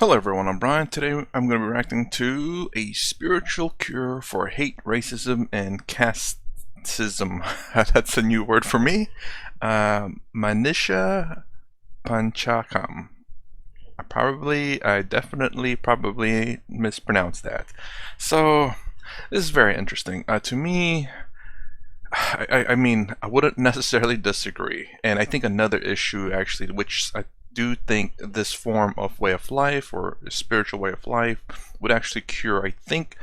Hello everyone, I'm Brian. Today I'm going to be reacting to a spiritual cure for hate, racism, and casteism. That's a new word for me. Manisha Panchakam. I definitely probably mispronounced that. So, this is very interesting. To me, I mean, I wouldn't necessarily disagree. And I think another issue, actually, which I do think this form of way of life or a spiritual way of life would actually cure, I think,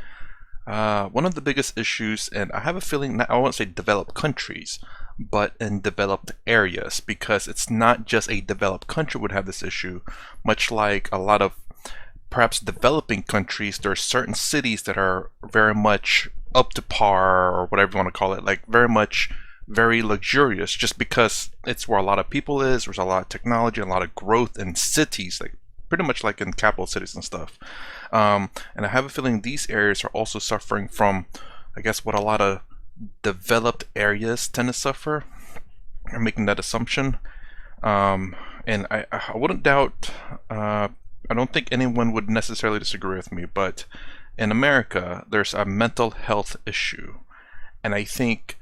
one of the biggest issues, and I have a feeling, I won't say developed countries, but in developed areas, because it's not just a developed country would have this issue, much like a lot of perhaps developing countries. There are certain cities that are very much up to par, or whatever you want to call it, like very luxurious, just because it's where a lot of people is. There's a lot of technology, a lot of growth in cities, like pretty much like in capital cities and stuff. And I have a feeling these areas are also suffering from, I guess, what a lot of developed areas tend to suffer. I'm making that assumption. And I wouldn't doubt, I don't think anyone would necessarily disagree with me, but in America, there's a mental health issue. And I think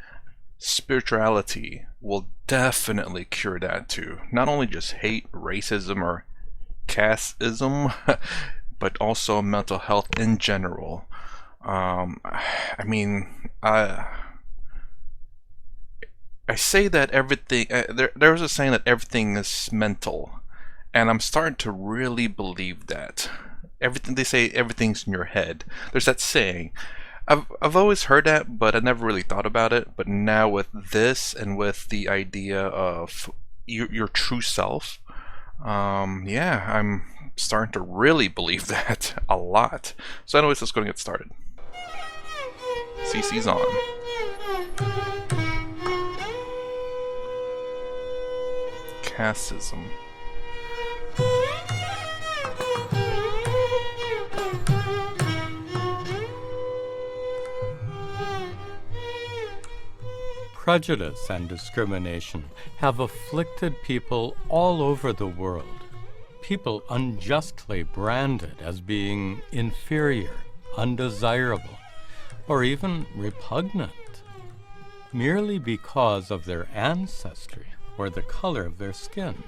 spirituality will definitely cure that too. Not only just hate, racism, or casteism, but also mental health in general. I mean, I say that everything, there's a saying that everything is mental, and I'm starting to really believe that. Everything they say, everything's in your head. There's that saying. I've always heard that, but I never really thought about it. But now with this and with the idea of your true self, yeah, I'm starting to really believe that a lot. So anyways, let's go and get started. CC's on. Casteism. Prejudice and discrimination have afflicted people all over the world. People unjustly branded as being inferior, undesirable, or even repugnant, merely because of their ancestry or the color of their skin.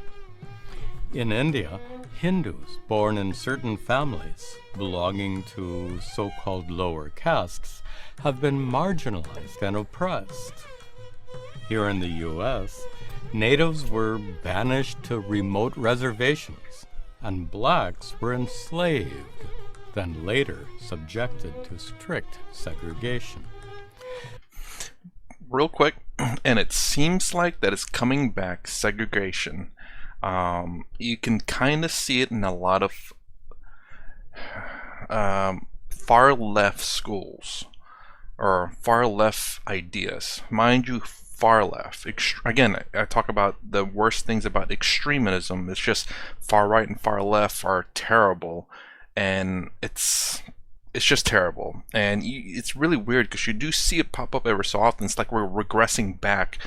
In India, Hindus born in certain families belonging to so-called lower castes have been marginalized and oppressed. Here in the U.S., natives were banished to remote reservations, and blacks were enslaved, then later subjected to strict segregation. Real quick, and it seems like that it's coming back, segregation. You can kind of see it in a lot of far left schools or far left ideas. Mind you, far left. Again, I talk about the worst things about extremism. It's just far right and far left are terrible, and it's just terrible. And it's really weird because you do see it pop up every so often. It's like we're regressing back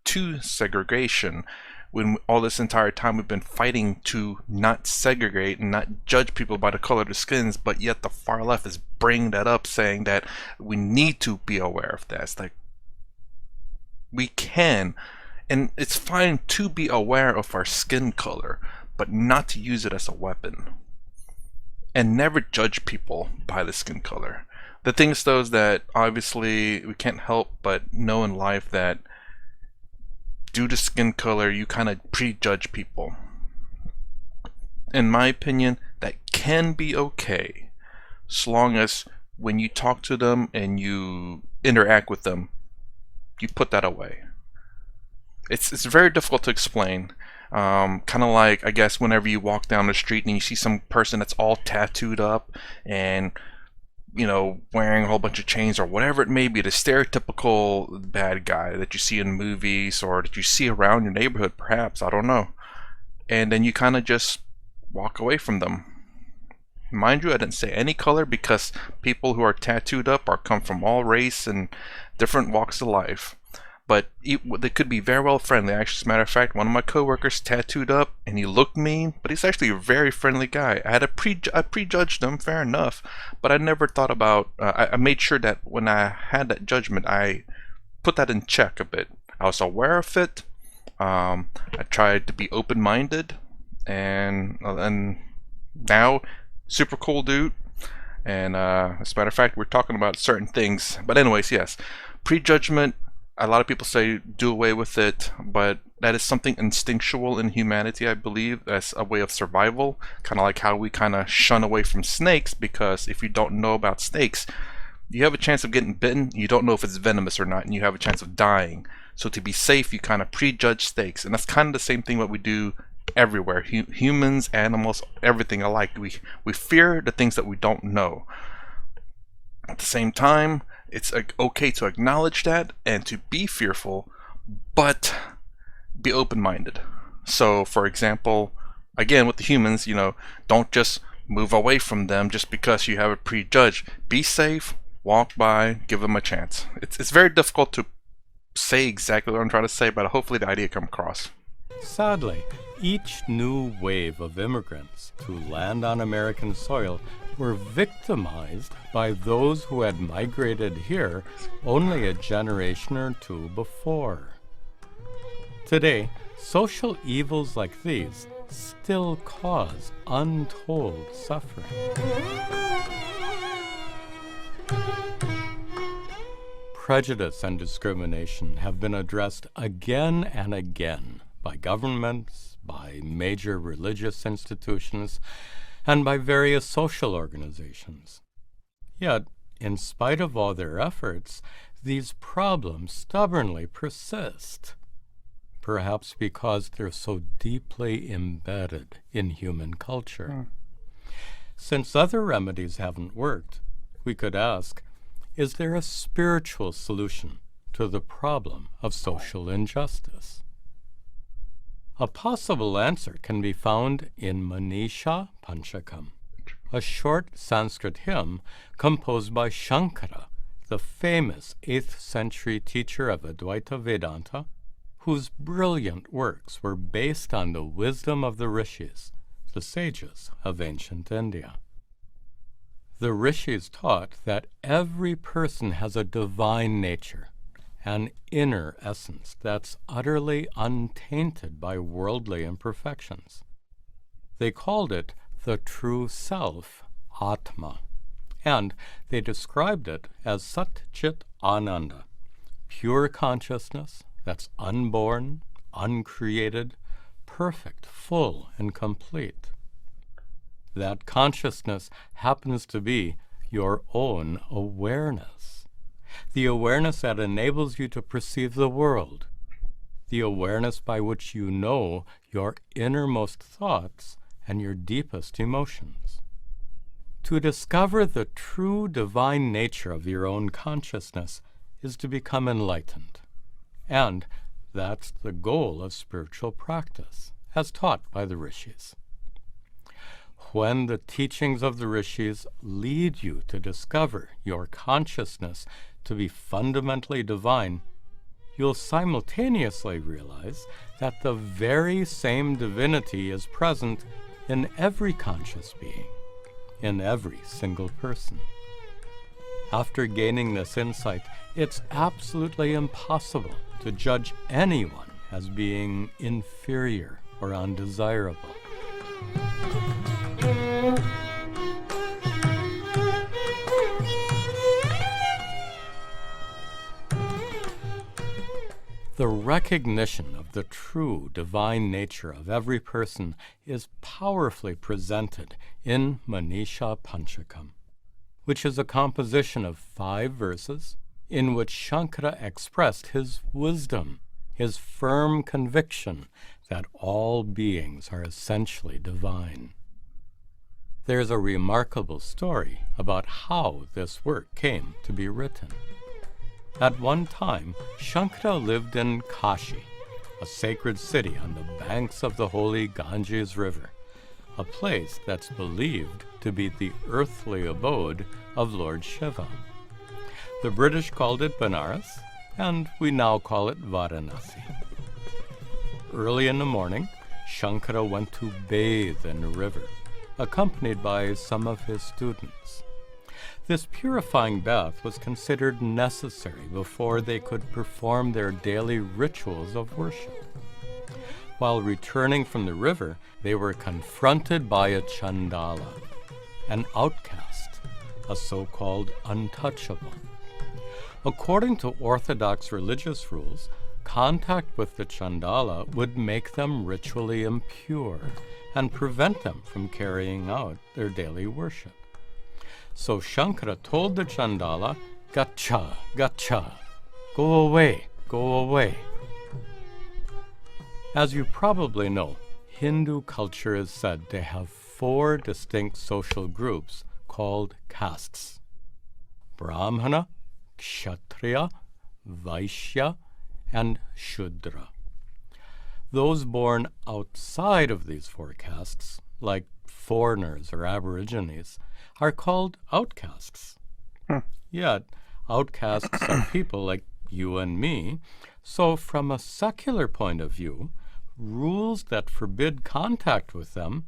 to segregation, when all this entire time we've been fighting to not segregate and not judge people by the color of their skins, but yet the far left is bringing that up, saying that we need to be aware of that. It's like, we can, and it's fine to be aware of our skin color, but not to use it as a weapon. And never judge people by the skin color. The thing is, though, is that obviously we can't help but know in life that due to skin color, you kind of prejudge people. In my opinion, that can be okay, as long as when you talk to them and you interact with them, you put that away. It's very difficult to explain. Kind of like, I guess, whenever you walk down the street and you see some person that's all tattooed up and, you know, wearing a whole bunch of chains or whatever it may be, the stereotypical bad guy that you see in movies or that you see around your neighborhood, perhaps, I don't know. And then you kind of just walk away from them. Mind you, I didn't say any color, because people who are tattooed up come from all race and different walks of life. But they could be very well friendly. Actually, as a matter of fact, one of my coworkers tattooed up, and he looked mean, but he's actually a very friendly guy. I prejudged him, fair enough, but I never thought about. I made sure that when I had that judgment, I put that in check a bit. I was aware of it. I tried to be open-minded, and now, super cool dude. And as a matter of fact, we're talking about certain things. But anyways, yes, prejudgment. A lot of people say do away with it, but that is something instinctual in humanity, I believe. That's a way of survival, kind of like how we kind of shun away from snakes, because if you don't know about snakes, you have a chance of getting bitten. You don't know if it's venomous or not, and you have a chance of dying. So to be safe, you kind of prejudge snakes, and that's kind of the same thing what we do everywhere. Humans, animals, everything alike. We fear the things that we don't know. At the same time, it's okay to acknowledge that and to be fearful, but be open-minded. So, for example, again with the humans, don't just move away from them just because you have a prejudge. Be safe, walk by, give them a chance. It's very difficult to say exactly what I'm trying to say, but hopefully the idea comes across. Sadly, each new wave of immigrants to land on American soil were victimized by those who had migrated here only a generation or two before. Today, social evils like these still cause untold suffering. Prejudice and discrimination have been addressed again and again by governments, by major religious institutions, and by various social organizations. Yet, in spite of all their efforts, these problems stubbornly persist, perhaps because they're so deeply embedded in human culture. Since other remedies haven't worked, we could ask, is there a spiritual solution to the problem of social injustice? A possible answer can be found in Manisha Panchakam, a short Sanskrit hymn composed by Shankara, the famous 8th century teacher of Advaita Vedanta, whose brilliant works were based on the wisdom of the rishis, the sages of ancient India. The rishis taught that every person has a divine nature, an inner essence that's utterly untainted by worldly imperfections. They called it the true self, Atma, and they described it as Sat Chit Ananda, pure consciousness that's unborn, uncreated, perfect, full, and complete. That consciousness happens to be your own awareness. The awareness that enables you to perceive the world. The awareness by which you know your innermost thoughts and your deepest emotions. To discover the true divine nature of your own consciousness is to become enlightened. And that's the goal of spiritual practice, as taught by the rishis. When the teachings of the rishis lead you to discover your consciousness to be fundamentally divine, you'll simultaneously realize that the very same divinity is present in every conscious being, in every single person. After gaining this insight, it's absolutely impossible to judge anyone as being inferior or undesirable. The recognition of the true divine nature of every person is powerfully presented in Manisha Panchakam, which is a composition of 5 verses in which Shankara expressed his wisdom, his firm conviction that all beings are essentially divine. There's a remarkable story about how this work came to be written. At one time, Shankara lived in Kashi, a sacred city on the banks of the holy Ganges River, a place that's believed to be the earthly abode of Lord Shiva. The British called it Benares, and we now call it Varanasi. Early in the morning, Shankara went to bathe in the river, accompanied by some of his students. This purifying bath was considered necessary before they could perform their daily rituals of worship. While returning from the river, they were confronted by a Chandala, an outcast, a so-called untouchable. According to orthodox religious rules, contact with the Chandala would make them ritually impure and prevent them from carrying out their daily worship. So Shankara told the Chandala, "Gacha, gacha, go away, go away." As you probably know, Hindu culture is said to have 4 distinct social groups called castes: Brahmana, Kshatriya, Vaishya, and Shudra. Those born outside of these 4 castes, like foreigners or aborigines, are called outcasts. Yet, outcasts are people like you and me, so from a secular point of view, rules that forbid contact with them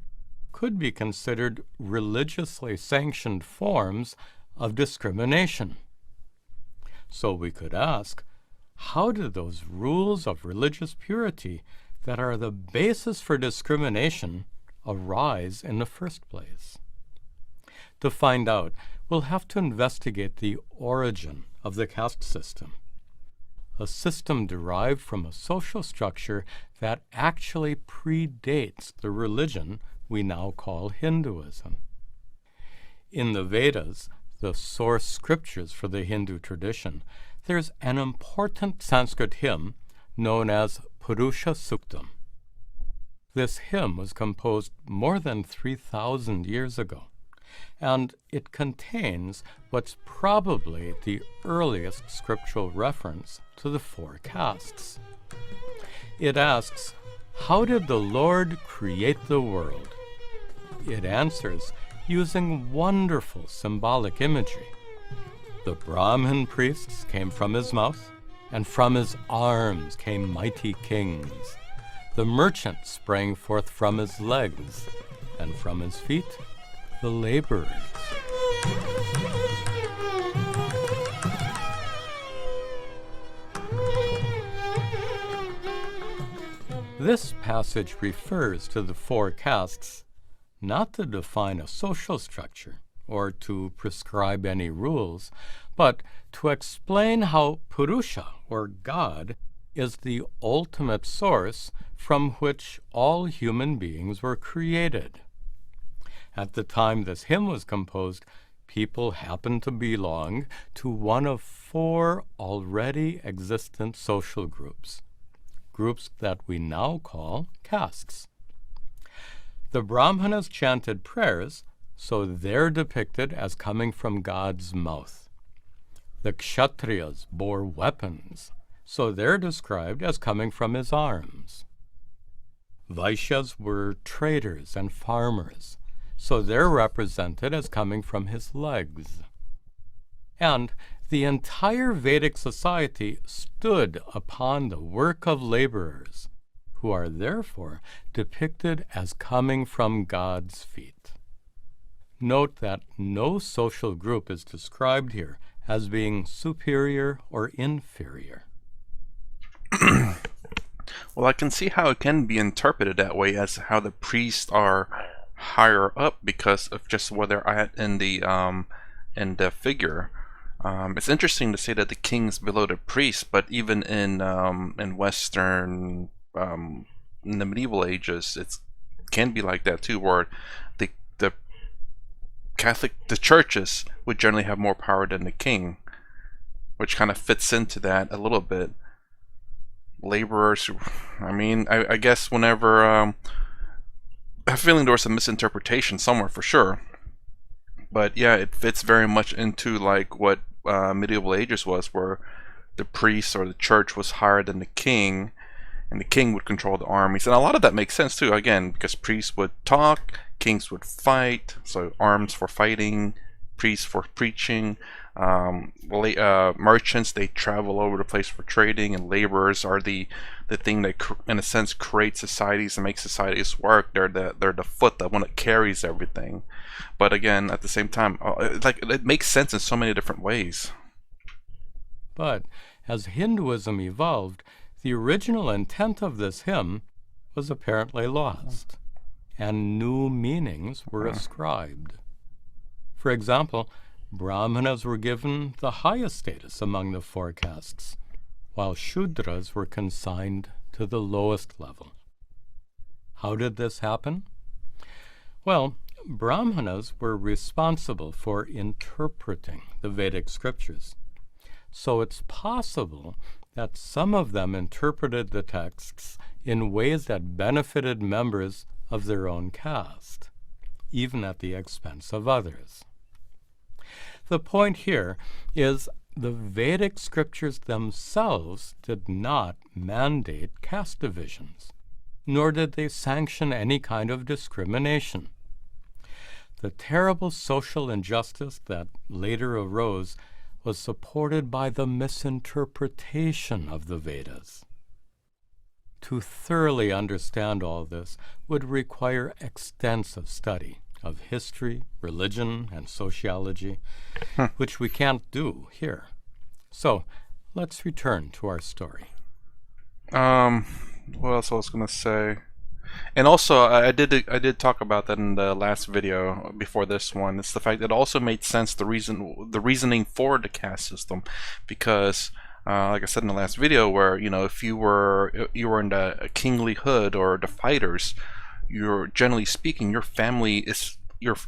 could be considered religiously sanctioned forms of discrimination. So we could ask, how did those rules of religious purity that are the basis for discrimination arise in the first place? To find out, we'll have to investigate the origin of the caste system, a system derived from a social structure that actually predates the religion we now call Hinduism. In the Vedas, the source scriptures for the Hindu tradition, there's an important Sanskrit hymn known as Purusha Suktam. This hymn was composed more than 3,000 years ago, and it contains what's probably the earliest scriptural reference to the 4 castes. It asks, how did the Lord create the world? It answers using wonderful symbolic imagery. The Brahmin priests came from his mouth, and from his arms came mighty kings. The merchant sprang forth from his legs, and from his feet the laborers. This passage refers to the 4 castes not to define a social structure or to prescribe any rules, but to explain how Purusha, or God, is the ultimate source from which all human beings were created. At the time this hymn was composed, people happened to belong to one of 4 already existent social groups that we now call castes. The Brahmanas chanted prayers, so they're depicted as coming from God's mouth. The Kshatriyas bore weapons, so they're described as coming from his arms. Vaishyas were traders and farmers, so they're represented as coming from his legs. And the entire Vedic society stood upon the work of laborers, who are therefore depicted as coming from God's feet. Note that no social group is described here as being superior or inferior. Well, I can see how it can be interpreted that way, as how the priests are higher up because of just where they're at in the figure. It's interesting to say that the king's below the priest, but even in Western in the medieval ages, it can be like that too, where the the churches would generally have more power than the king, which kind of fits into that a little bit. Laborers, I guess whenever I have a feeling there was a misinterpretation somewhere for sure, but yeah, it fits very much into like what medieval ages was, where the priest or the church was higher than the king, and the king would control the armies. And a lot of that makes sense too, again, because priests would talk, kings would fight, so arms for fighting, priests for preaching. Merchants, they travel over the place for trading, and laborers are the thing that in a sense creates societies and makes societies work. They're the foot that one that carries everything. But again, at the same time, like it makes sense in so many different ways. But as Hinduism evolved, the original intent of this hymn was apparently lost, and new meanings were ascribed. For example, Brahmanas were given the highest status among the four castes, while Shudras were consigned to the lowest level. How did this happen? Well, Brahmanas were responsible for interpreting the Vedic scriptures, so it's possible that some of them interpreted the texts in ways that benefited members of their own caste, even at the expense of others. The point here is the Vedic scriptures themselves did not mandate caste divisions, nor did they sanction any kind of discrimination. The terrible social injustice that later arose was supported by the misinterpretation of the Vedas. To thoroughly understand all this would require extensive study of history, religion, and sociology, which we can't do here. So, let's return to our story. What else I was gonna say? And also, I did talk about that in the last video before this one. It's the fact that it also made sense, the reasoning for the caste system, because like I said in the last video, where if you were in the kingly hood or the fighters, you're generally speaking, your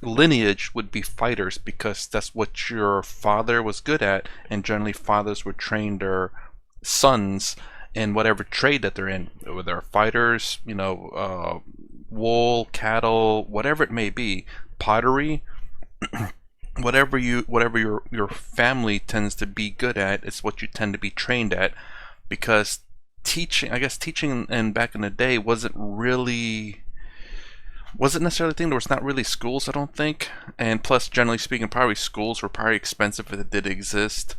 lineage would be fighters, because that's what your father was good at, and generally fathers would train their sons in whatever trade that they're in, whether they're fighters, wool, cattle, whatever it may be, pottery, whatever your family tends to be good at, it's what you tend to be trained at, because teaching and back in the day wasn't necessarily a thing. There was not really schools, I don't think, and plus, generally speaking, probably schools were probably expensive if it did exist.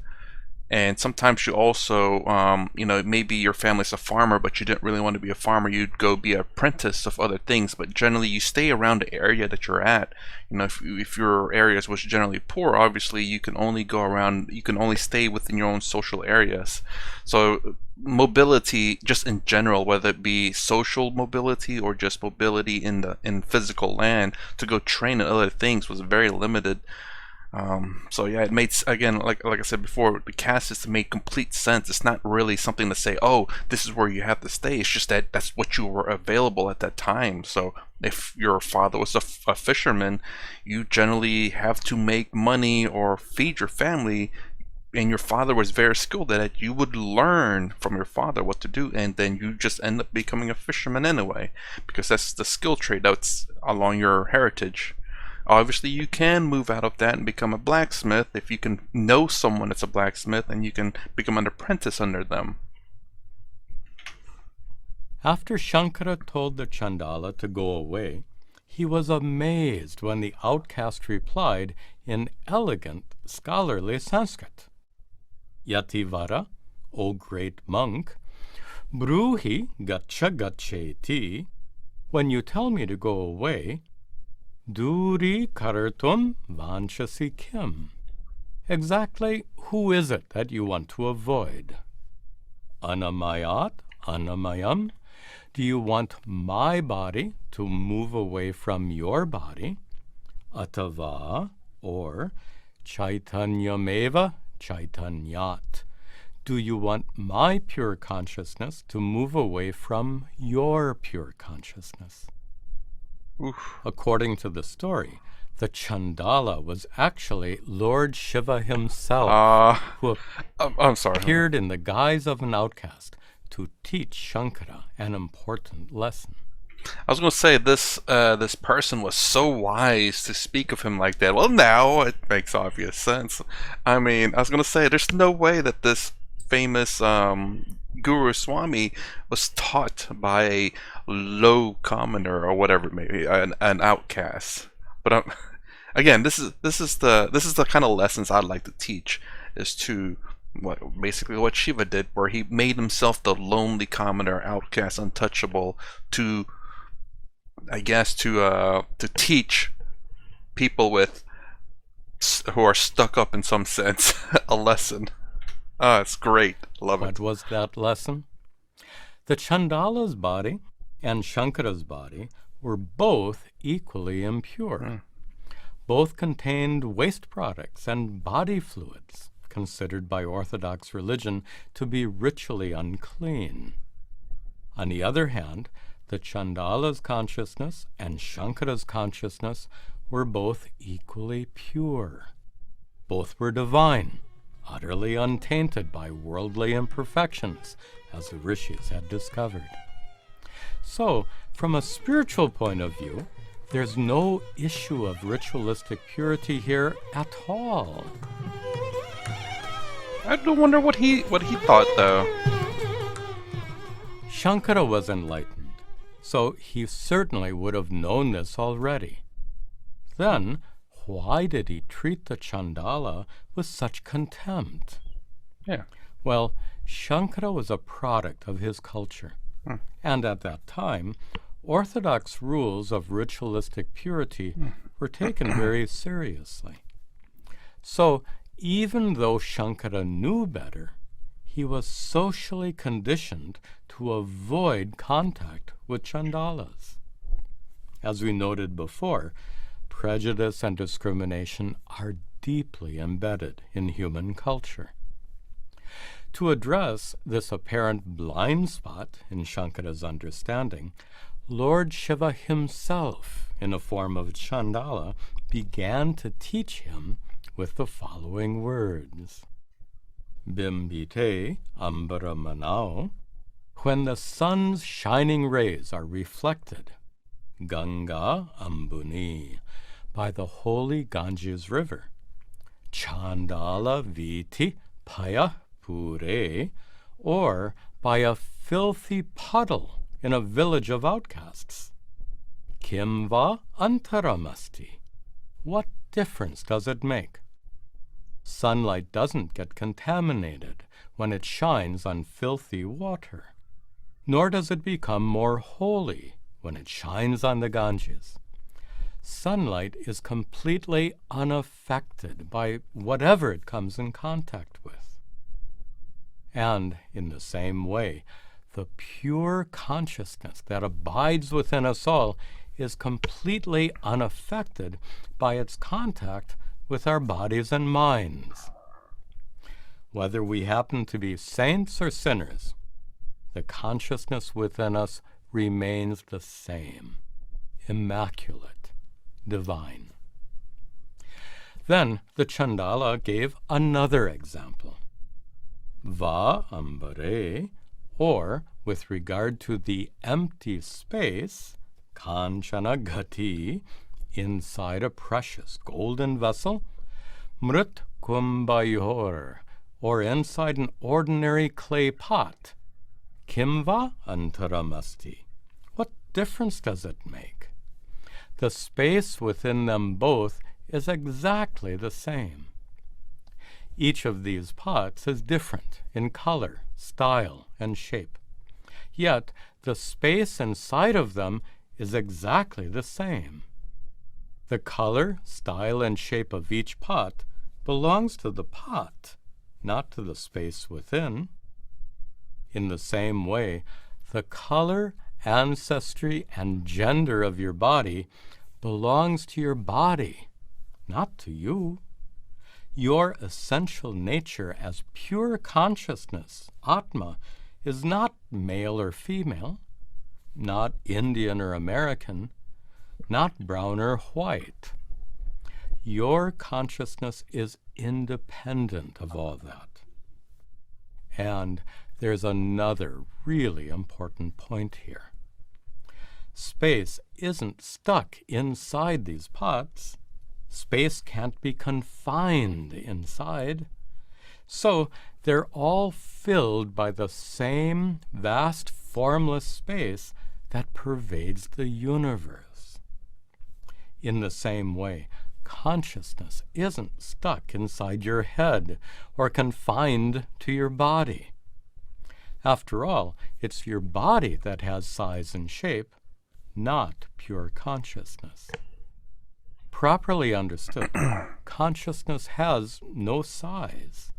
And sometimes you also, maybe your family's a farmer, but you didn't really want to be a farmer. You'd go be an apprentice of other things. But generally, you stay around the area that you're at. If your areas was generally poor, obviously you can only go around. You can only stay within your own social areas. So mobility, just in general, whether it be social mobility or just mobility in physical land to go train in other things, was very limited. So yeah, it made, again, like I said before, the caste system made complete sense. It's not really something to say, oh, this is where you have to stay. It's just that that's what you were available at that time. So if your father was a fisherman, you generally have to make money or feed your family, and your father was very skilled at it. You would learn from your father what to do, and then you just end up becoming a fisherman anyway, because that's the skill trade that's along your heritage. Obviously, you can move out of that and become a blacksmith if you can know someone that's a blacksmith, and you can become an apprentice under them. After Shankara told the Chandala to go away, he was amazed when the outcast replied in elegant, scholarly Sanskrit. Yativara, O great monk, bruhi gacha gacheti, when you tell me to go away, Duri kartum vanchasi kim. Exactly who is it that you want to avoid? Anamayat, anamayam. Do you want my body to move away from your body? Atava, or chaitanyameva chaitanyat. Do you want my pure consciousness to move away from your pure consciousness? Oof. According to the story, the Chandala was actually Lord Shiva himself, who I'm sorry. appeared in the guise of an outcast to teach Shankara an important lesson. I was going to say, this person was so wise to speak of him like that. Well, now it makes obvious sense. I mean, I was going to say, there's no way that this famous Guru Swami was taught by a low commoner or whatever it may be, an outcast. But again, this is the kind of lessons I'd like to teach, is to what Shiva did, where he made himself the lonely commoner, outcast, untouchable, to I guess to teach people who are stuck up in some sense a lesson. Ah, it's great. Love What it. was that lesson? The Chandala's body and Shankara's body were both equally impure. Both contained waste products and body fluids, considered by Orthodox religion to be ritually unclean. On the other hand, the Chandala's consciousness and Shankara's consciousness were both equally pure. Both were divine, utterly untainted by worldly imperfections, as the rishis had discovered. So, from a spiritual point of view, there's no issue of ritualistic purity here at all. I do wonder what he thought though. Shankara was enlightened, so he certainly would have known this already. Then, why did he treat the Chandala with such contempt? Yeah. Well, Shankara was a product of his culture, and at that time, Orthodox rules of ritualistic purity were taken very seriously. So, even though Shankara knew better, he was socially conditioned to avoid contact with Chandalas. As we noted before, prejudice and discrimination are deeply embedded in human culture. To address this apparent blind spot in Shankara's understanding, Lord Shiva himself, in the form of Chandala, began to teach him with the following words. Bimbite ambara manao, when the sun's shining rays are reflected, Ganga ambuni, by the holy Ganges river, Chandala viti paya pure, or by a filthy puddle in a village of outcasts. Kimva antaramasti, what difference does it make? Sunlight doesn't get contaminated when it shines on filthy water, nor does it become more holy when it shines on the Ganges. Sunlight is completely unaffected by whatever it comes in contact with. And in the same way, the pure consciousness that abides within us all is completely unaffected by its contact with our bodies and minds. Whether we happen to be saints or sinners, the consciousness within us remains the same, immaculate, divine. Then the Chandala gave another example. Va ambare, or with regard to the empty space, kanchana gati, inside a precious golden vessel, mrit kumbhayor, or inside an ordinary clay pot, kimva antaramasti. What difference does it make? The space within them both is exactly the same. Each of these pots is different in color, style, and shape. Yet the space inside of them is exactly the same. The color, style, and shape of each pot belongs to the pot, not to the space within. In the same way, the color, ancestry, and gender of your body belongs to your body, not to you. Your essential nature as pure consciousness, Atma, is not male or female, not Indian or American, not brown or white. Your consciousness is independent of all that. And there's another really important point here. Space isn't stuck inside these pots. Space can't be confined inside. So they're all filled by the same vast formless space that pervades the universe. In the same way, consciousness isn't stuck inside your head or confined to your body. After all, it's your body that has size and shape, not pure consciousness. Properly understood, consciousness has no size,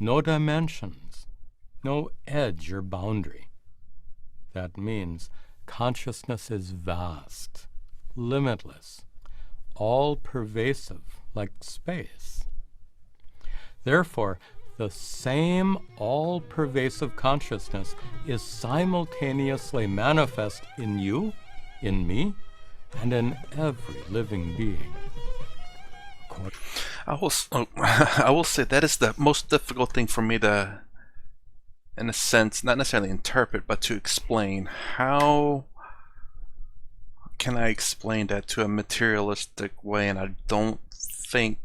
no dimensions, no edge or boundary. That means consciousness is vast, limitless, all-pervasive like space. Therefore, the same all-pervasive consciousness is simultaneously manifest in you, in me, and in every living being. I will say that is the most difficult thing for me to, in a sense, not necessarily interpret, but to explain. How can I explain that to a materialistic way? And I don't think,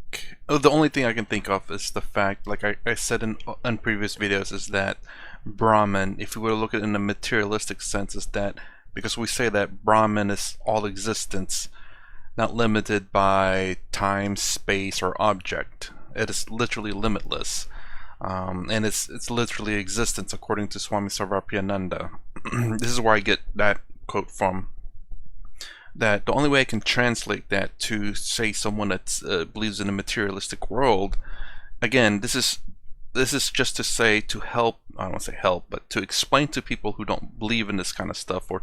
the only thing I can think of is the fact, like I said in previous videos, is that Brahman, if we were to look at it in a materialistic sense, is that because we say that Brahman is all existence, not limited by time, space, or object. It is literally limitless. And it's literally existence, according to Swami Sarvapriyananda. This is where I get that quote from. That the only way I can translate that to, say, someone that believes in a materialistic world, again, this is just to say, to help, I don't want to say help, but to explain to people who don't believe in this kind of stuff, or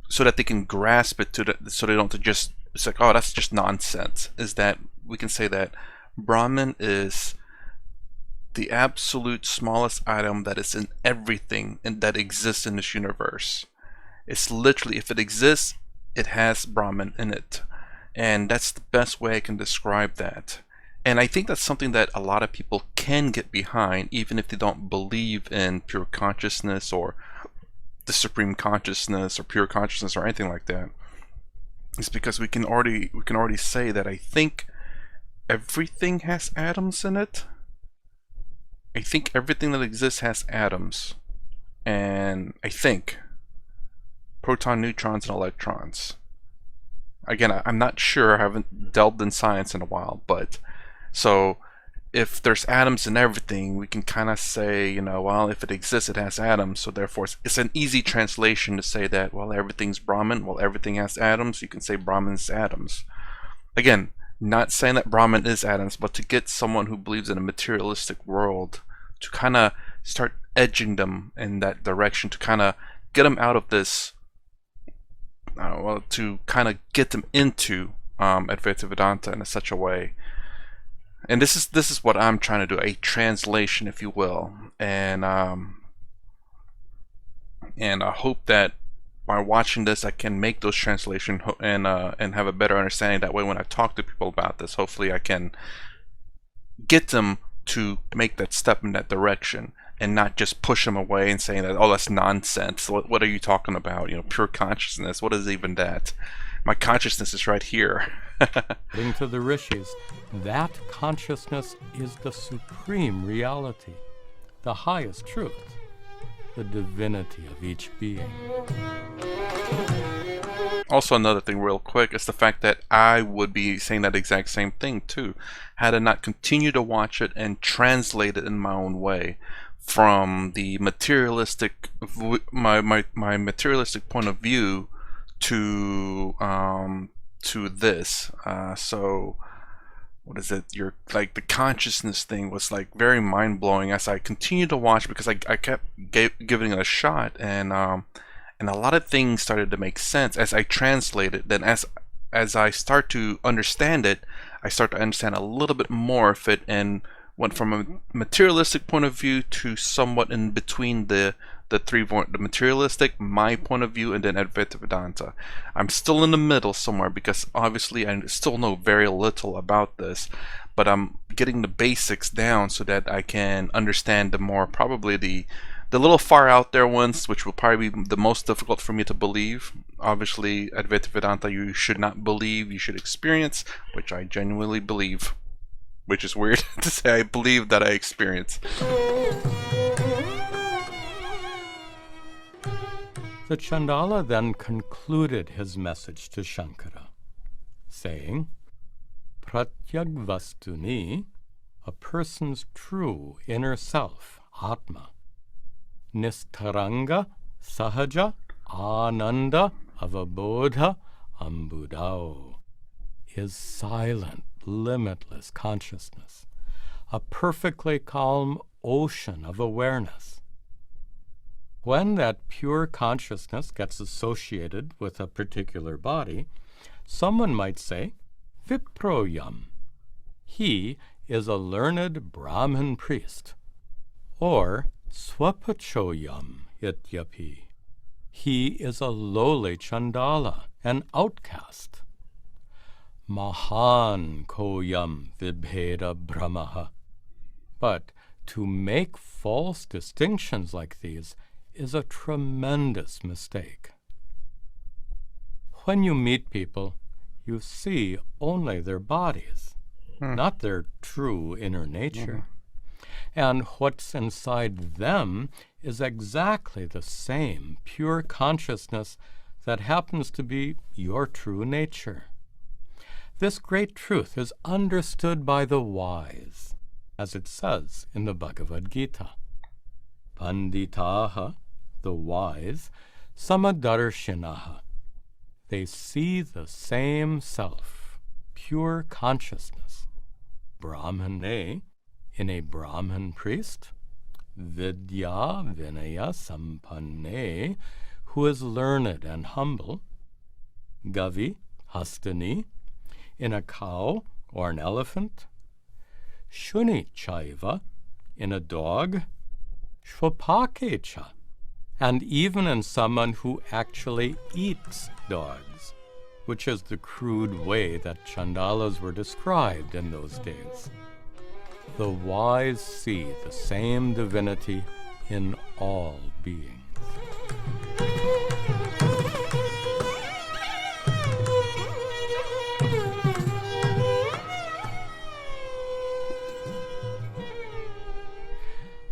so that they can grasp it, so they don't just, it's like, oh, that's just nonsense, is that we can say that Brahman is the absolute smallest atom that is in everything and that exists in this universe. It's literally, if it exists, it has Brahman in it. And that's the best way I can describe that. And I think that's something that a lot of people can get behind, even if they don't believe in pure consciousness or the supreme consciousness or pure consciousness or anything like that. It's because we can already say that I think everything has atoms in it. I think everything that exists has atoms, and I think proton, neutrons, and electrons. Again, I'm not sure. I haven't delved in science in a while, but so if there's atoms in everything, we can kind of say, you know, well, if it exists, it has atoms. So therefore, it's an easy translation to say that, well, everything's Brahman. Well, everything has atoms. You can say Brahman's atoms. Again, not saying that Brahman is atoms, but to get someone who believes in a materialistic world to kind of start edging them in that direction, to kind of get them out of this, well, to kind of get them into Advaita Vedanta in such a way. And this is what I'm trying to do, a translation, if you will, and I hope that by watching this, I can make those translations and have a better understanding. That way, when I talk to people about this, hopefully I can get them to make that step in that direction and not just push them away and saying that, oh, that's nonsense. What are you talking about? You know, pure consciousness. What is even that? My consciousness is right here. According to the rishis, that consciousness is the supreme reality, the highest truth, the divinity of each being. Also, another thing real quick is the fact that I would be saying that exact same thing too, had I not continued to watch it and translate it in my own way from the materialistic, my materialistic point of view to this. So what is it? Like the consciousness thing was like very mind blowing as I continued to watch, because I kept giving it a shot, and a lot of things started to make sense as I translated. Then as I start to understand it, I start to understand a little bit more of it, and went from a materialistic point of view to somewhat in between the materialistic, my point of view, and then Advaita Vedanta. I'm still in the middle somewhere, because obviously I still know very little about this, but I'm getting the basics down so that I can understand the more, probably the little far out there ones, which will probably be the most difficult for me to believe. Obviously, Advaita Vedanta you should not believe, you should experience, which I genuinely believe. Which is weird to say, I believe that I experience. The Chandala then concluded his message to Shankara, saying, pratyagvastuni, a person's true inner self, Atma, nistaranga sahaja ananda avabodha ambudao, is silent, limitless consciousness, a perfectly calm ocean of awareness. When that pure consciousness gets associated with a particular body, someone might say, Viproyam, he is a learned Brahmin priest, or Swapachoyam ityapi, he is a lowly Chandala, an outcast. Mahan koyam vibheda brahmaha. But to make false distinctions like these is a tremendous mistake. When you meet people, you see only their bodies, not their true inner nature. And what's inside them is exactly the same pure consciousness that happens to be your true nature. This great truth is understood by the wise, as it says in the Bhagavad Gita. Panditaha, the wise, samadarshinaha. They see the same self, pure consciousness. Brahmane, in a Brahmin priest, vidya vinaya sampanne, who is learned and humble, gavi hastani, in a cow or an elephant, shuni chaiva, in a dog, shvapakecha, and even in someone who actually eats dogs, which is the crude way that Chandalas were described in those days. The wise see the same divinity in all beings.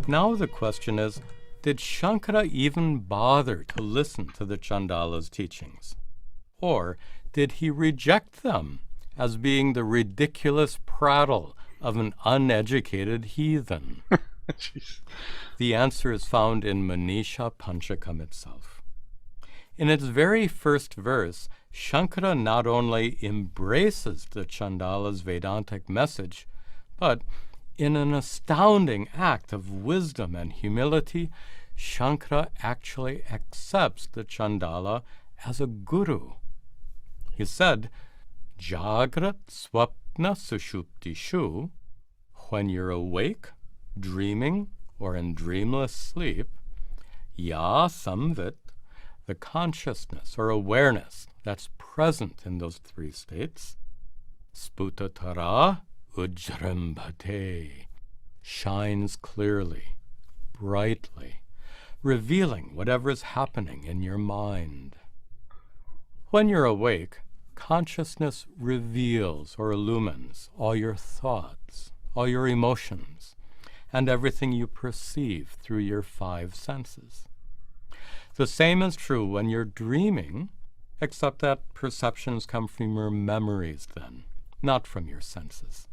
Now the question is, did Shankara even bother to listen to the Chandala's teachings? Or did he reject them as being the ridiculous prattle of an uneducated heathen? The answer is found in Manisha Panchakam itself. In its very first verse, Shankara not only embraces the Chandala's Vedantic message, but in an astounding act of wisdom and humility, Shankara actually accepts the Chandala as a guru. He said, Jagrat swapna sushuptishu, when you're awake, dreaming, or in dreamless sleep, ya samvit, the consciousness or awareness that's present in those three states, sputatara ujrambhate, shines clearly, brightly, revealing whatever is happening in your mind. When you're awake, consciousness reveals or illumines all your thoughts, all your emotions, and everything you perceive through your five senses. The same is true when you're dreaming, except that perceptions come from your memories then, not from your senses.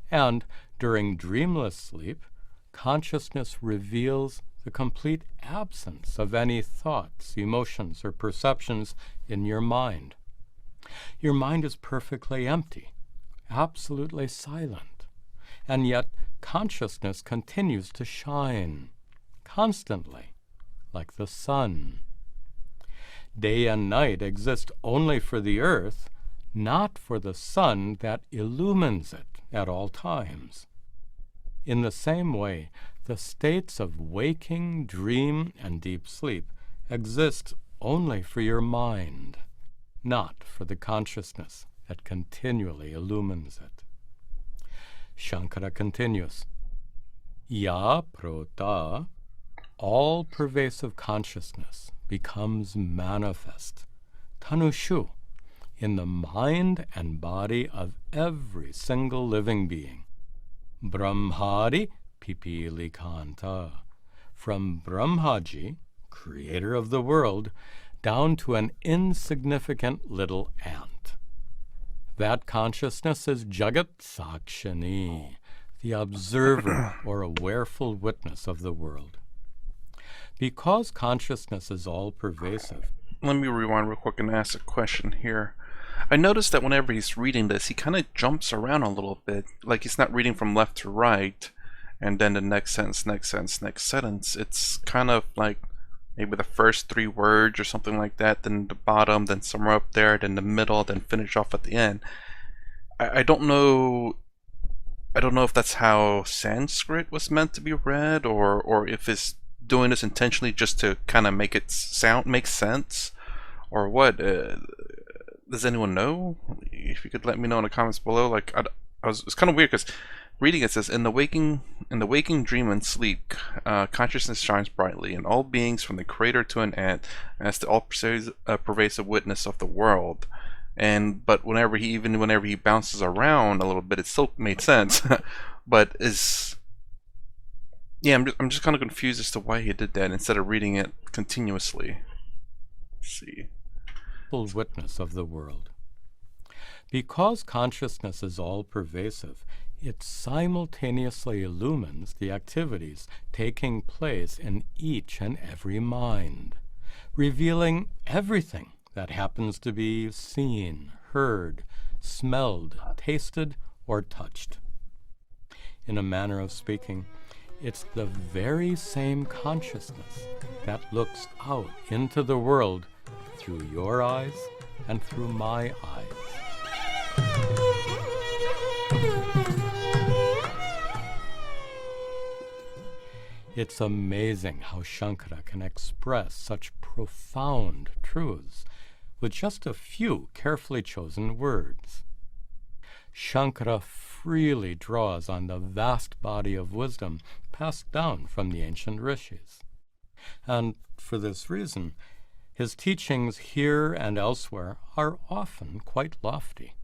And during dreamless sleep, consciousness reveals the complete absence of any thoughts, emotions, or perceptions in your mind. Your mind is perfectly empty, absolutely silent, and yet consciousness continues to shine constantly, like the sun. Day and night exist only for the earth, not for the sun that illumines it at all times. In the same way, the states of waking, dream, and deep sleep exist only for your mind, not for the consciousness that continually illumines it. Shankara continues, Ya prota, all-pervasive consciousness becomes manifest, tanushu, in the mind and body of every single living being. Brahmadi pipilikanta, from Brahmaji, creator of the world, down to an insignificant little ant. That consciousness is Jagat Sakshani, the observer or awareful witness of the world. Because consciousness is all-pervasive. Let me rewind real quick and ask a question here. I noticed that whenever he's reading this, he kind of jumps around a little bit, like he's not reading from left to right, and then the next sentence, next sentence, next sentence. It's kind of like maybe the first 3 words or something like that, then the bottom, then somewhere up there, then the middle, then finish off at the end. I don't know. I don't know if that's how Sanskrit was meant to be read, or if it's doing this intentionally just to kind of make it make sense, or what. Does anyone know? If you could let me know in the comments below. Like it's kind of weird because reading it says, in the waking dream and sleep, consciousness shines brightly, and all beings from the crater to an ant, as the all-pervasive witness of the world. But whenever he bounces around a little bit, it still made sense. But I'm just kind of confused as to why he did that instead of reading it continuously. Let's see. Witness of the world. Because consciousness is all-pervasive, it simultaneously illumines the activities taking place in each and every mind, revealing everything that happens to be seen, heard, smelled, tasted, or touched. In a manner of speaking, it's the very same consciousness that looks out into the world through your eyes and through my eyes. It's amazing how Shankara can express such profound truths with just a few carefully chosen words. Shankara freely draws on the vast body of wisdom passed down from the ancient rishis. And for this reason, his teachings here and elsewhere are often quite lofty.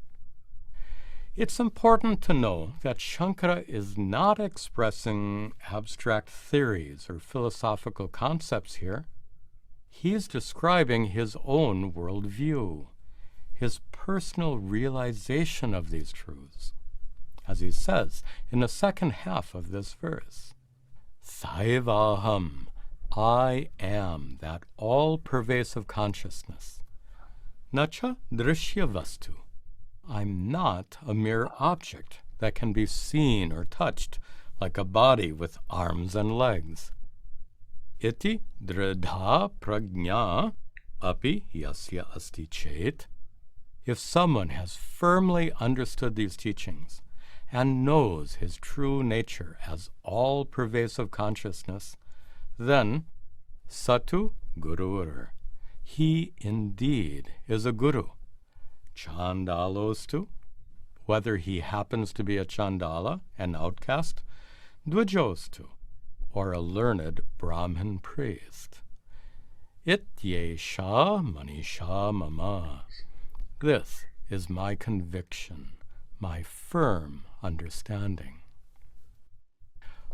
It's important to know that Shankara is not expressing abstract theories or philosophical concepts here. He's describing his own worldview, his personal realization of these truths. As he says in the second half of this verse, Saivaham, I am that all-pervasive consciousness. Nacha drishya vastu. I'm not a mere object that can be seen or touched like a body with arms and legs. Iti dridha prajna api yasya asti chet. If someone has firmly understood these teachings and knows his true nature as all-pervasive consciousness, then Satu Gurur, he indeed is a guru. Chandalostu, whether he happens to be a Chandala, an outcast, Dvijostu, or a learned Brahmin priest. Ityesha Manisha Mama. This is my conviction, my firm understanding.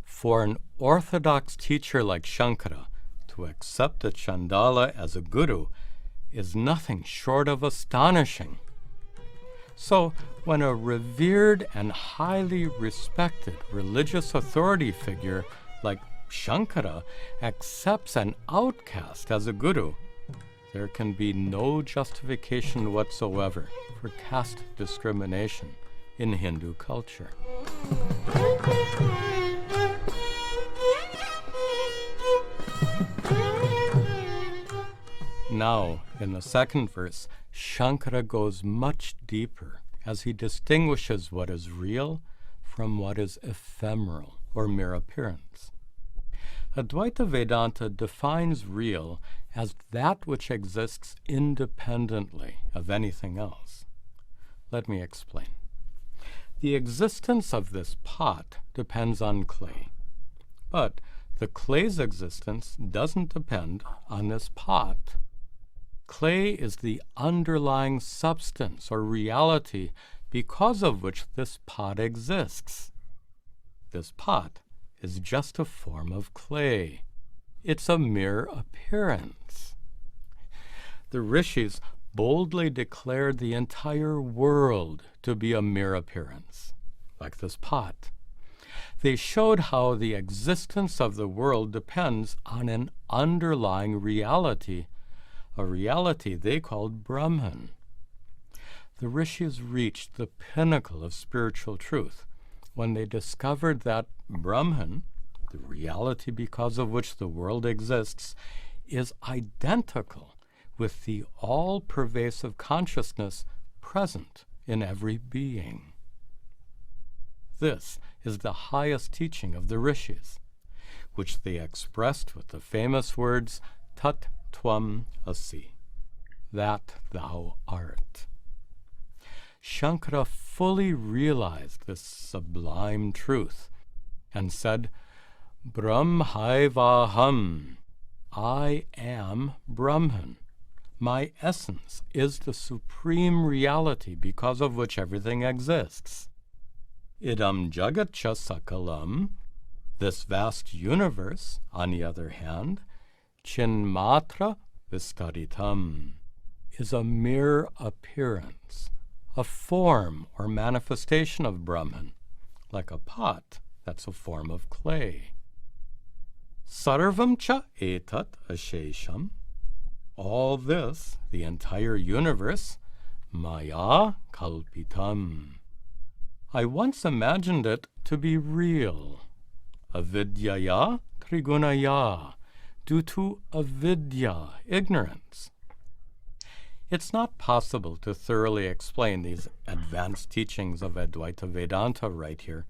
For an orthodox teacher like Shankara to accept a Chandala as a guru is nothing short of astonishing. So when a revered and highly respected religious authority figure like Shankara accepts an outcast as a guru, there can be no justification whatsoever for caste discrimination in Hindu culture. Now, in the second verse, Shankara goes much deeper as he distinguishes what is real from what is ephemeral or mere appearance. Advaita Vedanta defines real as that which exists independently of anything else. Let me explain. The existence of this pot depends on clay, but the clay's existence doesn't depend on this pot. Clay is the underlying substance or reality because of which this pot exists. This pot is just a form of clay. It's a mere appearance. The rishis boldly declared the entire world to be a mere appearance, like this pot. They showed how the existence of the world depends on an underlying reality, a reality they called Brahman. The rishis reached the pinnacle of spiritual truth when they discovered that Brahman, the reality because of which the world exists, is identical with the all-pervasive consciousness present in every being. This is the highest teaching of the rishis, which they expressed with the famous words, Tat Tvam Asi, that thou art. Shankara fully realized this sublime truth and said, Brahmaivaham, I am Brahman. My essence is the supreme reality because of which everything exists. Idam jagatcha sakalam, this vast universe, on the other hand, chinmatra vistaritam, is a mere appearance, a form or manifestation of Brahman, like a pot that's a form of clay. Sarvam cha etat ashesham, all this, the entire universe, maya kalpitam. I once imagined it to be real. Avidyaya trigunaya, due to avidya, ignorance. It's not possible to thoroughly explain these advanced teachings of Advaita Vedanta right here,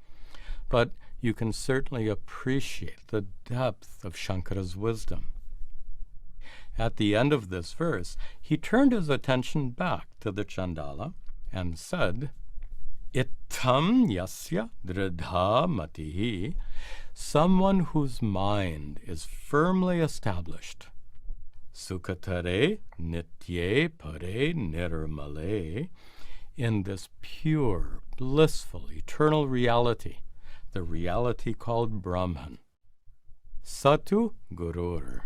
but you can certainly appreciate the depth of Shankara's wisdom. At the end of this verse, he turned his attention back to the Chandala and said, Ittam yasya dridha matihi, someone whose mind is firmly established. Sukatare nitye pare nirmale, in this pure, blissful, eternal reality, the reality called Brahman. Satu gurur,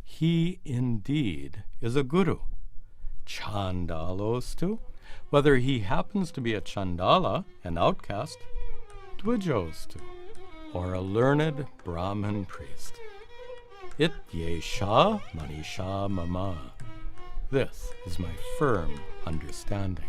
he indeed is a guru. Chandalostu, whether he happens to be a Chandala, an outcast, Dvijostu, or a learned Brahmin priest. Ityesha Manisha Mama. This is my firm understanding.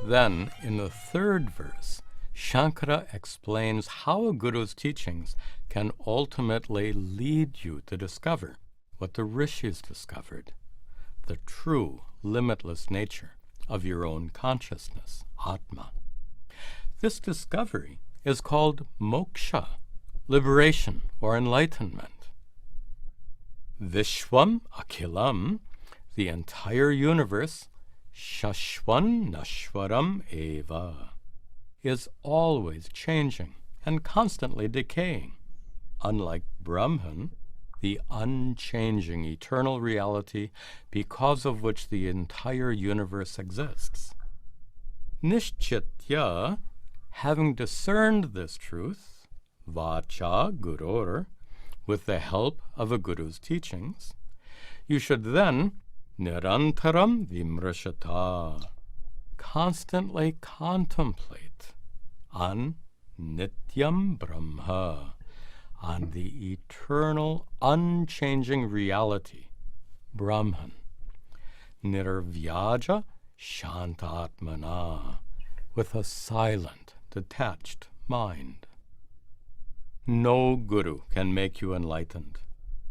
Then, in the third verse, Shankara explains how a guru's teachings can ultimately lead you to discover what the rishis discovered, the true, limitless nature of your own consciousness, Atma. This discovery is called moksha, liberation or enlightenment. Vishwam akhilam, the entire universe, shashwan nashwaram eva, is always changing and constantly decaying, unlike Brahman, the unchanging eternal reality because of which the entire universe exists. Nishchitya, having discerned this truth, vacha gurur, with the help of a guru's teachings, you should then nirantaram vimrashata, constantly contemplate on nityam brahma, on the eternal, unchanging reality, Brahman. Nirvyaja shantatmana, with a silent, detached mind. No guru can make you enlightened.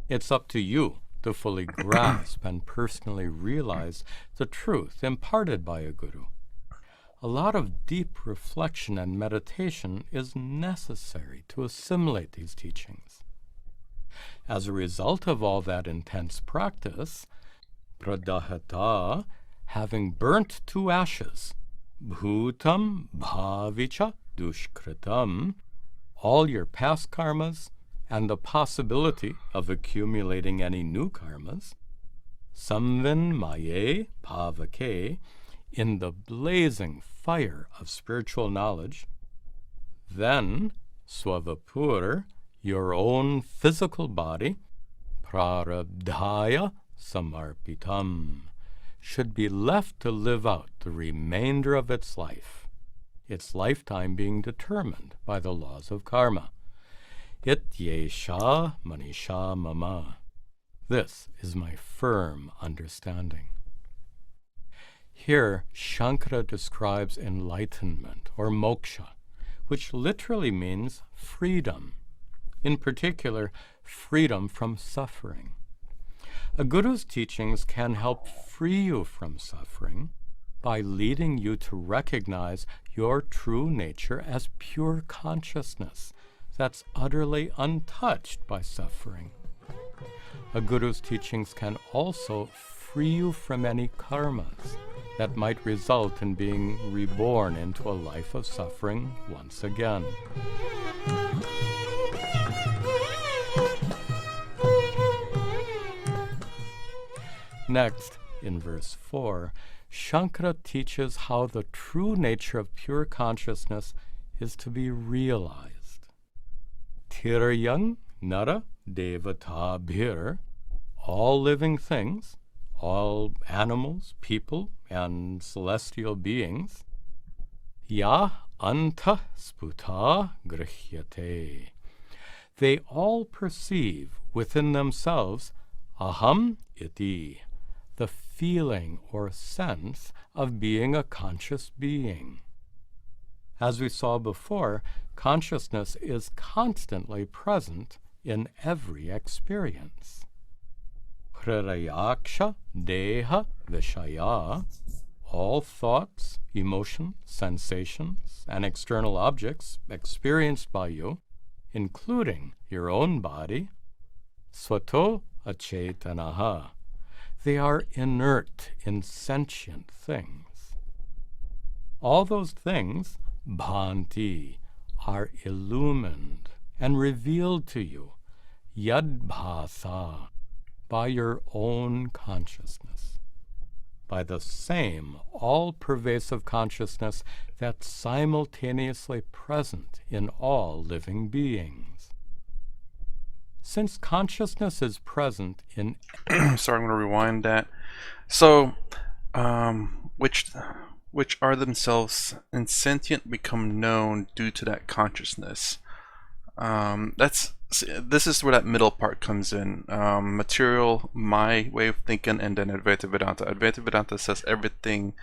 It's up to you to fully grasp and personally realize the truth imparted by a guru. A lot of deep reflection and meditation is necessary to assimilate these teachings. As a result of all that intense practice, pradahata, having burnt to ashes, bhutam bhavicha dushkritam, all your past karmas and the possibility of accumulating any new karmas, samvin maye pavake, in the blazing fire of spiritual knowledge, then swavapur your own physical body, prarabdhaya samarpitam, should be left to live out the remainder of its lifetime being determined by the laws of karma. Ityesha Manisha mama. This is my firm understanding. Here, Shankara describes enlightenment, or moksha, which literally means freedom, in particular, freedom from suffering. A guru's teachings can help free you from suffering by leading you to recognize your true nature as pure consciousness that's utterly untouched by suffering. A guru's teachings can also free you from any karmas that might result in being reborn into a life of suffering once again. Next, in verse 4, Shankara teaches how the true nature of pure consciousness is to be realized. Tiryang nara devata bhir, all living things, all animals, people, and celestial beings, ya anta sputa grihyate. They all perceive within themselves aham iti, the feeling or sense of being a conscious being. As we saw before, consciousness is constantly present in every experience. Prarayaksha deha vishaya, all thoughts, emotions, sensations, and external objects experienced by you, including your own body, swato achetanaha. They are inert, insentient things. All those things, bhanti, are illumined and revealed to you, yadbhasa, by your own consciousness, by the same all-pervasive consciousness that's simultaneously present in all living beings. Since consciousness is present in... Sorry, I'm going to rewind that. So, which are themselves insentient become known due to that consciousness. This is where that middle part comes in. Material, my way of thinking, and then Advaita Vedanta. Advaita Vedanta says everything.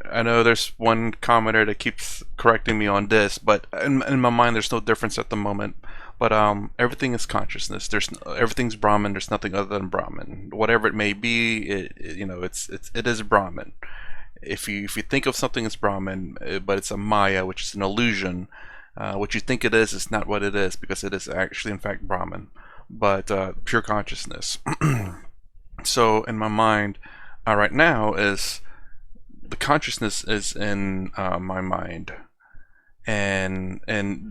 I know there's one commenter that keeps correcting me on this, but in my mind there's no difference at the moment. But everything is consciousness. Everything's Brahman. There's nothing other than Brahman. Whatever it may be, it is Brahman. If you think of something as Brahman, but it's a Maya, which is an illusion. What you think it is not what it is, because it is actually in fact Brahman, but pure consciousness. So in my mind, right now is the consciousness is in my mind, and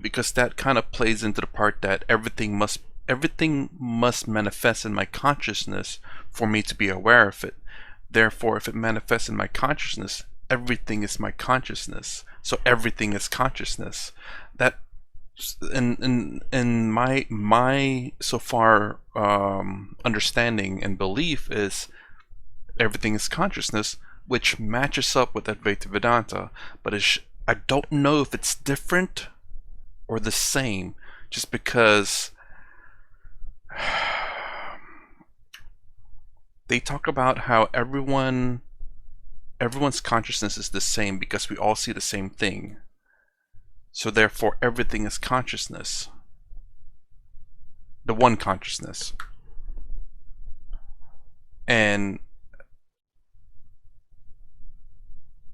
because that kind of plays into the part that everything must manifest in my consciousness for me to be aware of it. Therefore, if it manifests in my consciousness, everything is my consciousness. So everything is consciousness. That in my so far understanding and belief is everything is consciousness, which matches up with Advaita Vedanta. But I don't know if it's different or the same, just because they talk about how everyone's consciousness is the same because we all see the same thing. So therefore everything is consciousness. The one consciousness.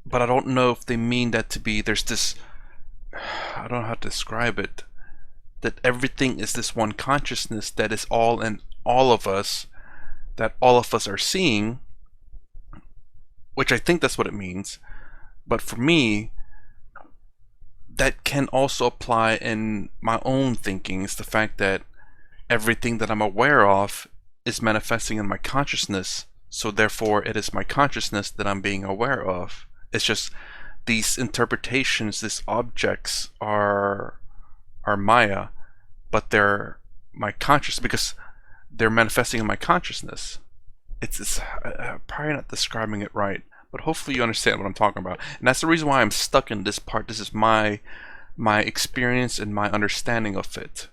But I don't know if they mean that to be, there's this, I don't know how to describe it, that everything is this one consciousness that is all in all of us, that all of us are seeing, which I think that's what it means. But for me, that can also apply in my own thinking. It's the fact that everything that I'm aware of is manifesting in my consciousness, so therefore it is my consciousness that I'm being aware of. It's just these interpretations, these objects are Maya, but they're my conscious because they're manifesting in my consciousness. It's probably not describing it right, but hopefully you understand what I'm talking about. And that's the reason why I'm stuck in this part. This is my experience and my understanding of it.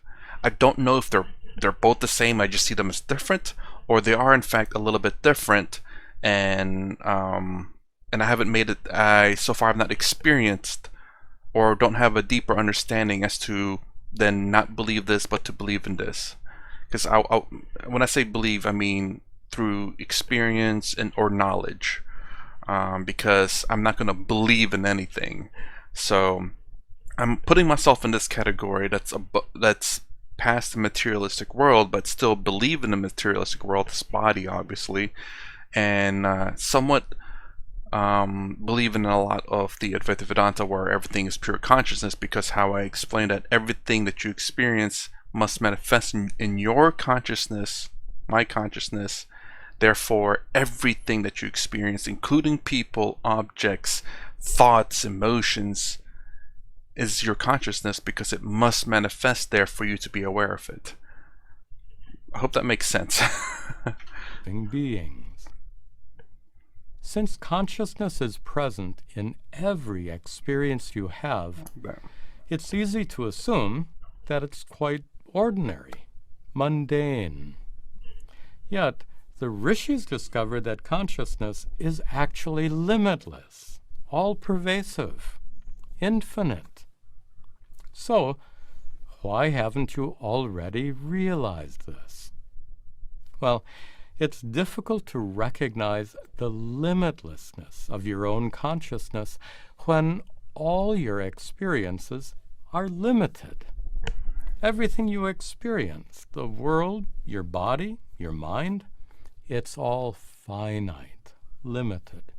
I don't know if they're both the same. I just see them as different, or they are in fact a little bit different. And I haven't made it. I so far have not experienced or don't have a deeper understanding as to then not believe this, but to believe in this. Because when I say believe, I mean through experience and or knowledge. Because I'm not going to believe in anything. So I'm putting myself in this category that's past the materialistic world, but still believe in the materialistic world, this body, obviously, and somewhat believe in a lot of the Advaita Vedanta, where everything is pure consciousness, because how I explained that everything that you experience must manifest in your consciousness, my consciousness. Therefore, everything that you experience, including people, objects, thoughts, emotions, is your consciousness, because it must manifest there for you to be aware of it. I hope that makes sense. Beings. Since consciousness is present in every experience you have, it's easy to assume that it's quite ordinary, mundane. Yet, the rishis discovered that consciousness is actually limitless, all-pervasive, infinite. So, why haven't you already realized this? Well, it's difficult to recognize the limitlessness of your own consciousness when all your experiences are limited. Everything you experience, the world, your body, your mind, it's all finite, limited.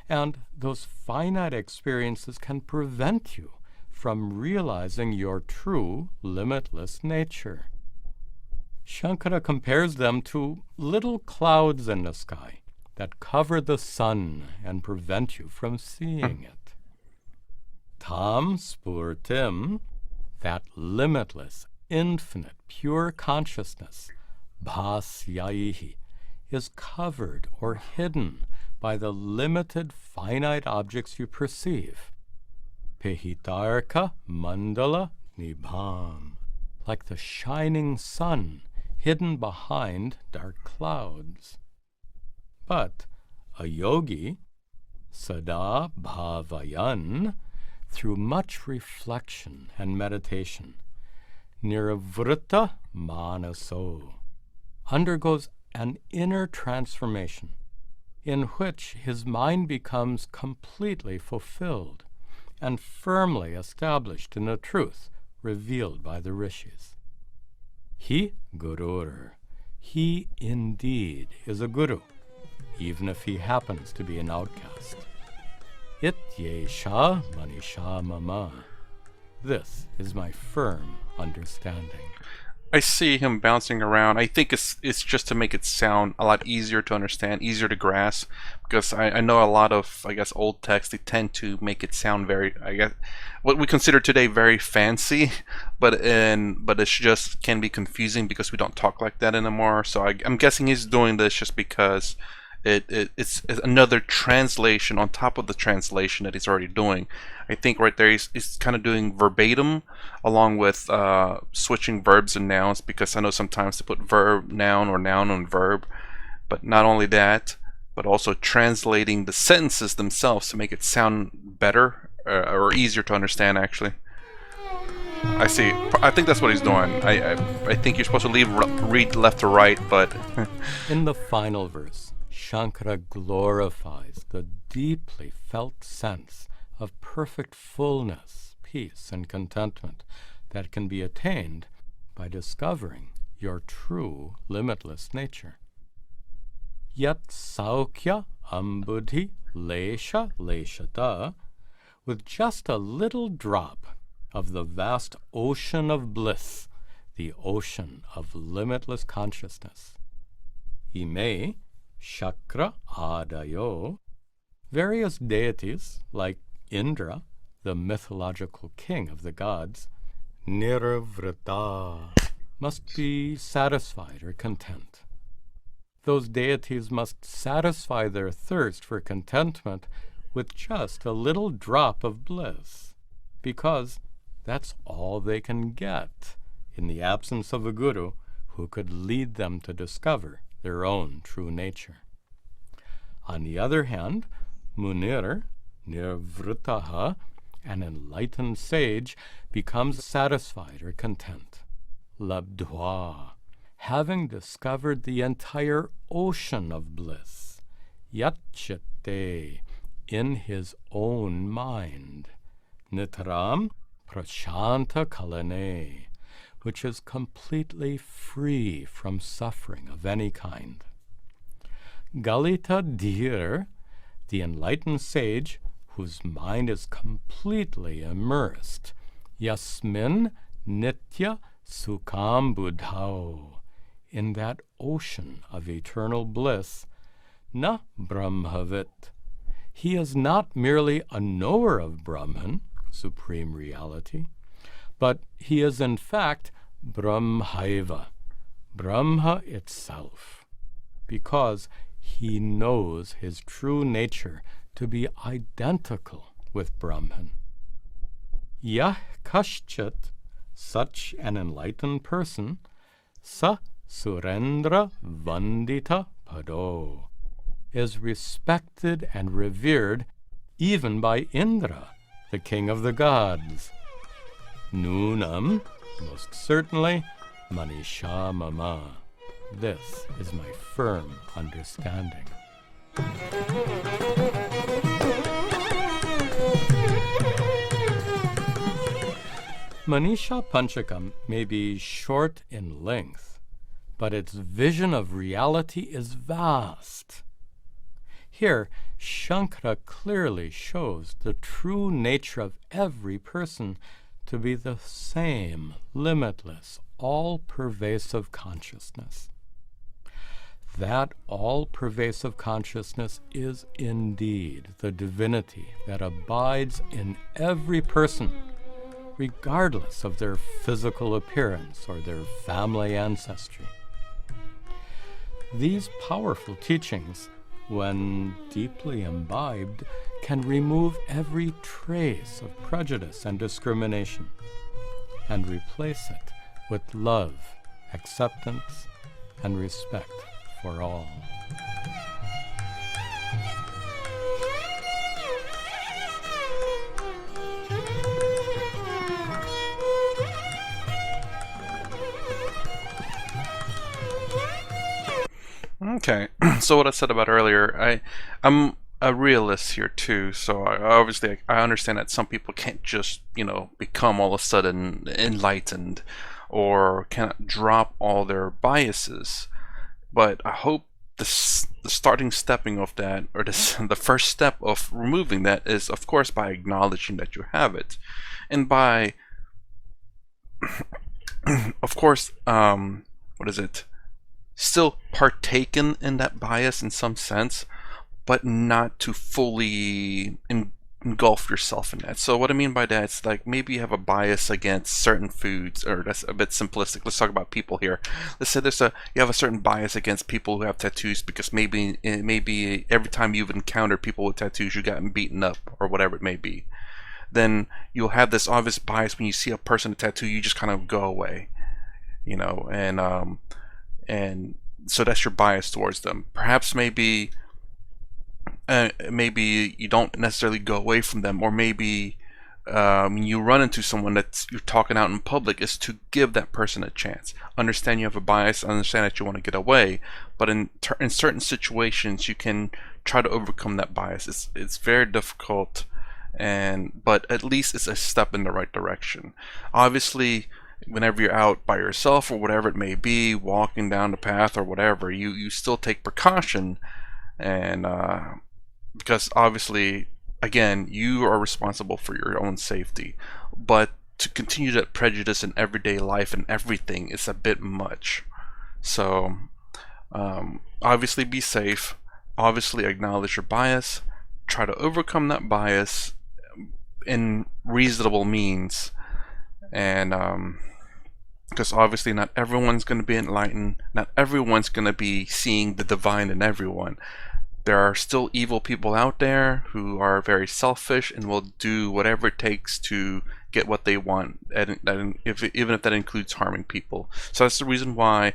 And those finite experiences can prevent you from realizing your true, limitless nature. Shankara compares them to little clouds in the sky that cover the sun and prevent you from seeing it. Tam spurtim, that limitless, infinite, pure consciousness, bhasyaihi, is covered or hidden by the limited finite objects you perceive. Pehitarka mandala nibham, like the shining sun hidden behind dark clouds. But a yogi, sada bhavayan, through much reflection and meditation, nirvritta manaso, undergoes an inner transformation in which his mind becomes completely fulfilled and firmly established in the truth revealed by the rishis. He gurur, he indeed is a guru, even if he happens to be an outcast. Ityesha Manisha mama. This is my firm understanding. I see him bouncing around. I think it's just to make it sound a lot easier to understand, easier to grasp, because I know a lot of, I guess, old texts, they tend to make it sound very, I guess, what we consider today very fancy, but it's just can be confusing because we don't talk like that anymore. So I'm guessing he's doing this just because it's another translation on top of the translation that he's already doing. I think right there he's kind of doing verbatim along with switching verbs and nouns, because I know sometimes to put verb, noun, or noun on verb, but not only that, but also translating the sentences themselves to make it sound better or easier to understand, actually. I see. I think that's what he's doing. I think you're supposed to read left to right, but... In the final verse, Shankara glorifies the deeply felt sense of perfect fullness, peace, and contentment that can be attained by discovering your true limitless nature. Yat saukya ambudhi lesha leshata, with just a little drop of the vast ocean of bliss, the ocean of limitless consciousness. Ime Shakra Adayo, various deities like Indra, the mythological king of the gods, nirvrita, must be satisfied or content. Those deities must satisfy their thirst for contentment with just a little drop of bliss, because that's all they can get in the absence of a guru who could lead them to discover their own true nature. On the other hand, Munir, nirvritaha, an enlightened sage, becomes satisfied or content. Labdhva, having discovered the entire ocean of bliss, yatchite, in his own mind, nitram prashanta kalane, which is completely free from suffering of any kind. Galita dhir, the enlightened sage, whose mind is completely immersed, yasmin nitya sukham buddhao, in that ocean of eternal bliss, na brahmavit, he is not merely a knower of Brahman, supreme reality, but he is in fact brahmaiva, Brahma itself, because he knows his true nature to be identical with Brahman. Yah kaschit, such an enlightened person, sa surendra vandita pado, is respected and revered even by Indra, the king of the gods. Nunam, most certainly, Manisha mama. This is my firm understanding. Manisha Panchakam may be short in length, but its vision of reality is vast. Here, Shankara clearly shows the true nature of every person to be the same, limitless, all-pervasive consciousness. That all-pervasive consciousness is indeed the divinity that abides in every person, regardless of their physical appearance or their family ancestry. These powerful teachings, when deeply imbibed, can remove every trace of prejudice and discrimination and replace it with love, acceptance, and respect for all. Okay, so what I said about earlier, I'm a realist here too. So I understand that some people can't just become all of a sudden enlightened, or cannot drop all their biases. But I hope the starting stepping of that, or the first step of removing that, is of course by acknowledging that you have it, and by of course what is it? Still partaken in that bias in some sense, but not to fully engulf yourself in that. So what I mean by that, it's like maybe you have a bias against certain foods, or that's a bit simplistic. Let's talk about people here. Let's say you have a certain bias against people who have tattoos because maybe every time you've encountered people with tattoos, you've gotten beaten up or whatever it may be. Then you'll have this obvious bias when you see a person with a tattoo, you just kind of go away, and so that's your bias towards them. Perhaps maybe you don't necessarily go away from them, or maybe you run into someone that you're talking out in public, is to give that person a chance. Understand you have a bias, understand that you want to get away, but in certain situations you can try to overcome that bias. It's very difficult, but at least it's a step in the right direction. Obviously, whenever you're out by yourself or whatever it may be, walking down the path or whatever, you still take precaution, and because obviously, again, you are responsible for your own safety. But to continue that prejudice in everyday life and everything is a bit much. So obviously be safe, obviously acknowledge your bias, try to overcome that bias in reasonable means, And because obviously not everyone's going to be enlightened, not everyone's going to be seeing the divine in everyone. There are still evil people out there who are very selfish and will do whatever it takes to get what they want, and even if that includes harming people. So that's the reason why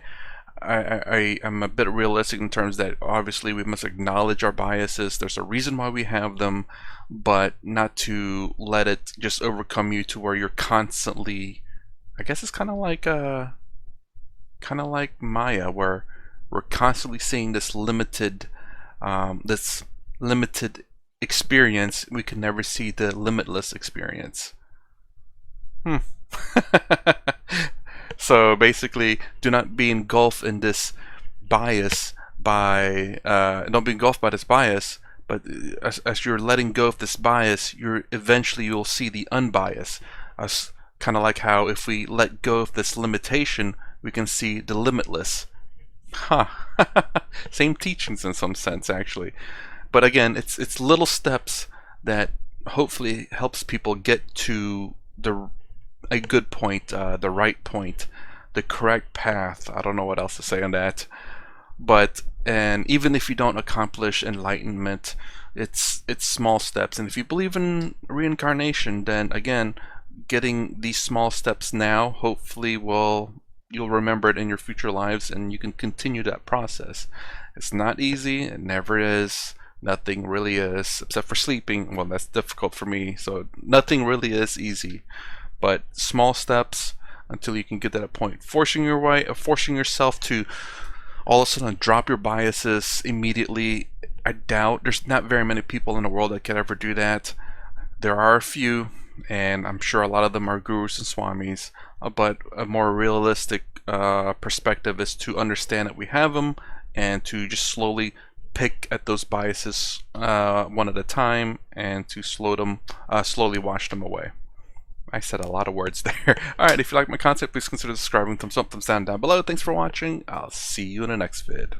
I am a bit realistic in terms that obviously we must acknowledge our biases. There's a reason why we have them, but not to let it just overcome you to where you're constantly. I guess it's kind of like Maya, where we're constantly seeing this limited experience. We can never see the limitless experience. Hmm. So basically, do not be engulfed in this bias by don't be engulfed by this bias. But as you're letting go of this bias, you'll see the unbiased. As kind of like how if we let go of this limitation, we can see the limitless. Huh. Same teachings in some sense, actually. But again, it's little steps that hopefully helps people get to a good point, the right point, the correct path. I don't know what else to say on that. But and even if you don't accomplish enlightenment, it's small steps. And if you believe in reincarnation, then again, getting these small steps now hopefully you'll remember it in your future lives, and you can continue that process. It's not easy, it never is. Nothing really is, except for sleeping. Well, that's difficult for me, so nothing really is easy. But small steps until you can get to that point. Forcing yourself to all of a sudden drop your biases immediately, I doubt. There's not very many people in the world that can ever do that. There are a few, and I'm sure a lot of them are gurus and swamis, but a more realistic perspective is to understand that we have them and to just slowly pick at those biases one at a time, and to slowly wash them away. I said a lot of words there. Alright, if you like my content, please consider subscribing. Thumbs up, thumbs down below. Thanks for watching. I'll see you in the next vid.